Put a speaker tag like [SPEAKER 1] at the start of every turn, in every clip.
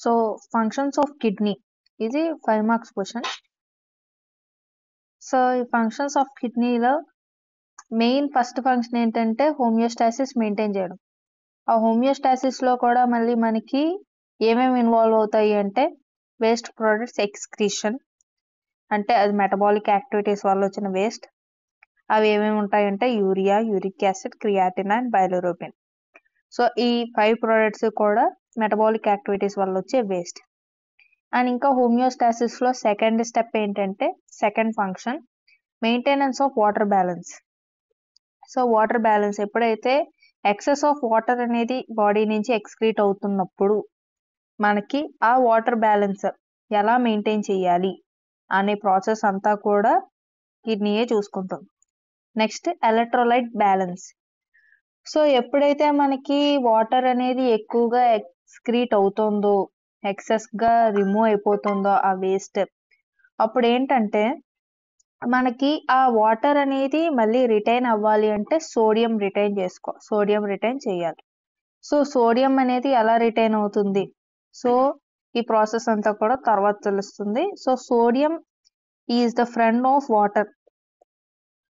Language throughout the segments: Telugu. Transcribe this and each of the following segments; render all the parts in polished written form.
[SPEAKER 1] సో ఫంక్షన్స్ ఆఫ్ కిడ్నీ ఇది 5 మార్క్స్ క్వశ్చన్. సో ఈ ఫంక్షన్స్ ఆఫ్ కిడ్నీలో మెయిన్ ఫస్ట్ ఫంక్షన్ ఏంటంటే హోమియోస్టాసిస్ మెయింటైన్ చేయడం. ఆ హోమియోస్టాసిస్లో కూడా మళ్ళీ మనకి ఏమేమి ఇన్వాల్వ్ అవుతాయి అంటే వేస్ట్ ప్రొడక్ట్స్ ఎక్స్క్రీషన్, అంటే అది మెటబాలిక్ యాక్టివిటీస్ వల్ల వచ్చిన వేస్ట్. అవి ఏమేమి ఉంటాయంటే urea, uric acid, creatinine and bilirubin. So ఈ 5 ప్రొడక్ట్స్ కూడా మెటబాలిక్ యాక్టివిటీస్ వల్ల వచ్చే వేస్ట్. అండ్ ఇంకా హోమియోస్టాసిస్లో సెకండ్ స్టెప్ ఏంటంటే second function maintenance of water balance. So water balance ఎప్పుడైతే ఎక్సెస్ ఆఫ్ వాటర్ అనేది బాడీ నుంచి ఎక్స్క్రీట్ అవుతున్నప్పుడు మనకి ఆ వాటర్ బ్యాలెన్స్ ఎలా మెయింటైన్ చేయాలి అనే ప్రాసెస్ అంతా కూడా కిడ్నీయే చూసుకుంటుంది. Next electrolyte balance. సో ఎప్పుడైతే మనకి వాటర్ అనేది ఎక్కువగా ఎక్స్క్రీట్ అవుతుందో, ఎక్సెస్గా రిమూవ్ అయిపోతుందో ఆ వేస్ట్, అప్పుడు ఏంటంటే మనకి ఆ వాటర్ అనేది మళ్ళీ రిటైన్ అవ్వాలి అంటే సోడియం రిటైన్ చేయాలి. సో సోడియం అనేది ఎలా రిటైన్ అవుతుంది, సో ఈ ప్రాసెస్ అంతా కూడా తర్వాత తెలుస్తుంది. So sodium is the friend of water.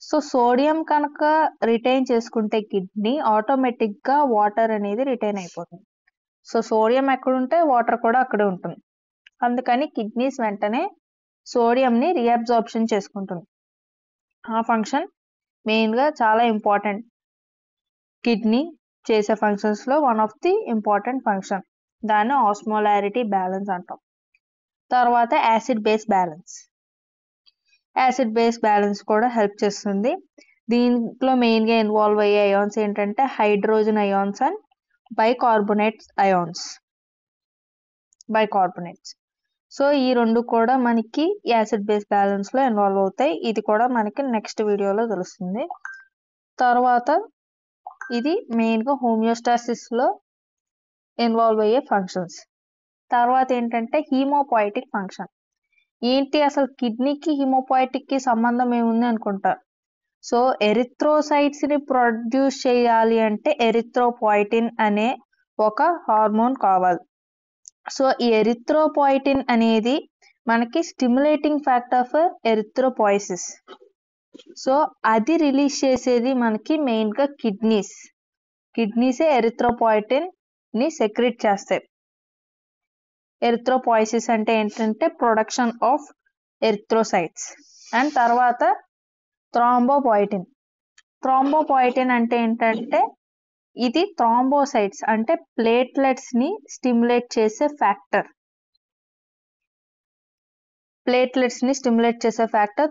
[SPEAKER 1] So sodium కనుక రిటైన్ చేసుకుంటే కిడ్నీ ఆటోమేటిక్గా వాటర్ అనేది రిటైన్ అయిపోతుంది. సో సోడియం ఎక్కడుంటే వాటర్ కూడా అక్కడే ఉంటుంది. అందుకని కిడ్నీస్ వెంటనే సోడియంని రీఅబ్జార్ప్షన్ చేసుకుంటుంది. ఆ ఫంక్షన్ మెయిన్గా చాలా ఇంపార్టెంట్. కిడ్నీ చేసే ఫంక్షన్స్లో one of the important function. దాన్ని ఆస్మోలారిటీ బ్యాలెన్స్ అంటాం. తర్వాత acid base balance. Acid base balance కూడా హెల్ప్ చేస్తుంది. దీంట్లో మెయిన్గా ఇన్వాల్వ్ అయ్యే అయాన్స్ ఏంటంటే hydrogen ions and bicarbonates. So ఈ రెండు కూడా మనకి యాసిడ్ బేస్ బ్యాలెన్స్లో ఇన్వాల్వ్ అవుతాయి. ఇది కూడా మనకి నెక్స్ట్ వీడియోలో తెలుస్తుంది. తర్వాత ఇది మెయిన్గా హోమియోస్టాసిస్లో ఇన్వాల్వ్ అయ్యే ఫంక్షన్స్. తర్వాత ఏంటంటే హీమోపాయిటిక్ ఫంక్షన్. ఏంటి అసలు కిడ్నీకి హీమోపాయిటిక్కి సంబంధం ఏముంది అనుకుంటారు. సో ఎరిథ్రోసైట్స్ని ప్రొడ్యూస్ చేయాలి అంటే ఎరిథ్రోపాయిటిన్ అనే ఒక హార్మోన్ కావాలి. సో ఈ ఎరిథ్రోపాయిటిన్ అనేది మనకి స్టిమ్యులేటింగ్ ఫ్యాక్టర్ ఫర్ ఎరిథ్రోపాయిసిస్. సో అది రిలీజ్ చేసేది మనకి మెయిన్గా కిడ్నీసే ఎరిథ్రోపాయిటిన్ ని సెక్రెట్ చేస్తాయి. ఎరిథ్రోపాయిసిస్ అంటే ఏంటంటే ప్రొడక్షన్ ఆఫ్ ఎరిథ్రోసైట్స్. అండ్ తర్వాత థ్రాంబోపాయిటిన్ అంటే ఏంటంటే ఇది థ్రాంబోసైట్స్ అంటే ప్లేట్లెట్స్ ని స్టిమ్యులేట్ చేసే ఫ్యాక్టర్.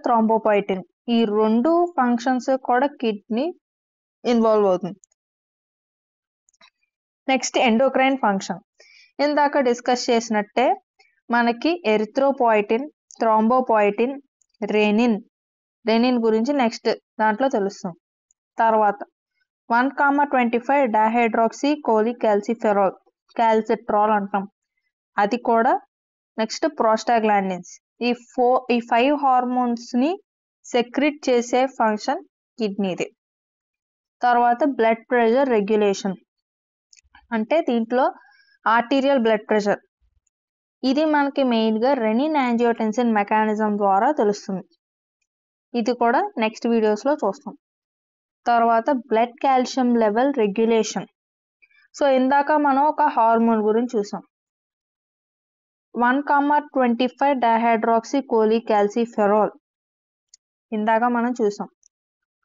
[SPEAKER 1] థ్రాంబోపాయిటిన్. ఈ రెండు ఫంక్షన్స్ కూడా కిడ్నీ ఇన్వాల్వ్ అవుతుంది. Next endocrine function. ఇందాక డిస్కస్ చేసినట్టే మనకి ఎరిథ్రోపాయిటిన్, థ్రాంబోపాయిటిన్, రెనిన్ గురించి నెక్స్ట్ దాంట్లో తెలుస్తుంది. తర్వాత 1,25 డైహైడ్రాక్సీ క్యాల్సిట్రాల్ అంటాం. అది కూడా నెక్స్ట్ ప్రోస్టాగ్లాండిన్స్. ఈ 5 హార్మోన్స్ ని సెక్రెట్ చేసే ఫంక్షన్ కిడ్నీది. తర్వాత బ్లడ్ ప్రెషర్ రెగ్యులేషన్. అంటే దీంట్లో ఆర్టీరియల్ బ్లడ్ ప్రెషర్. ఇది మనకి మెయిన్గా రెనిన్ యాంజియోటెన్సిన్ మెకానిజం ద్వారా తెలుస్తుంది. ఇది కూడా నెక్స్ట్ వీడియోస్లో చూస్తాం. తర్వాత blood calcium level regulation. So ఇందాక మనం ఒక హార్మోన్ గురించి చూసాం, 1,25 డైహైడ్రాక్సీ క్యాల్సిఫెరాల్. ఇందాక మనం చూసాం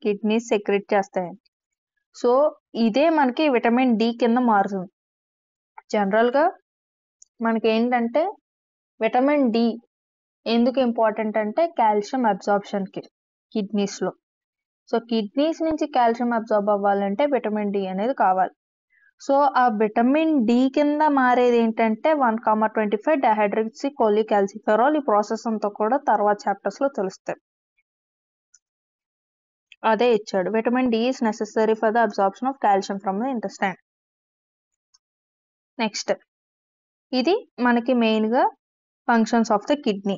[SPEAKER 1] కిడ్నీస్ సెక్రెట్ చేస్తాయని. సో ఇదే మనకి విటమిన్ డి కింద మారుతుంది. జనరల్గా మనకి ఏంటంటే విటమిన్ డి ఎందుకు ఇంపార్టెంట్ అంటే కాల్షియం అబ్జార్ప్షన్కి కిడ్నీస్లో. సో కిడ్నీస్ నుంచి కాల్షియం అబ్జార్బ్ అవ్వాలంటే విటమిన్ డి అనేది కావాలి. సో ఆ విటమిన్ డి కింద మారేది ఏంటంటే 1,25 డైహైడ్రాక్సీ క్యాల్సిఫెరాల్. ఈ ప్రాసెస్ అంతా కూడా తర్వాత చాప్టర్స్లో తెలుస్తాయి. అదే ఇచ్చాడు, vitamin D is necessary for the absorption of calcium from the intestine. Next ఇది మనకి మెయిన్గా ఫంక్షన్స్ ఆఫ్ ద కిడ్నీ.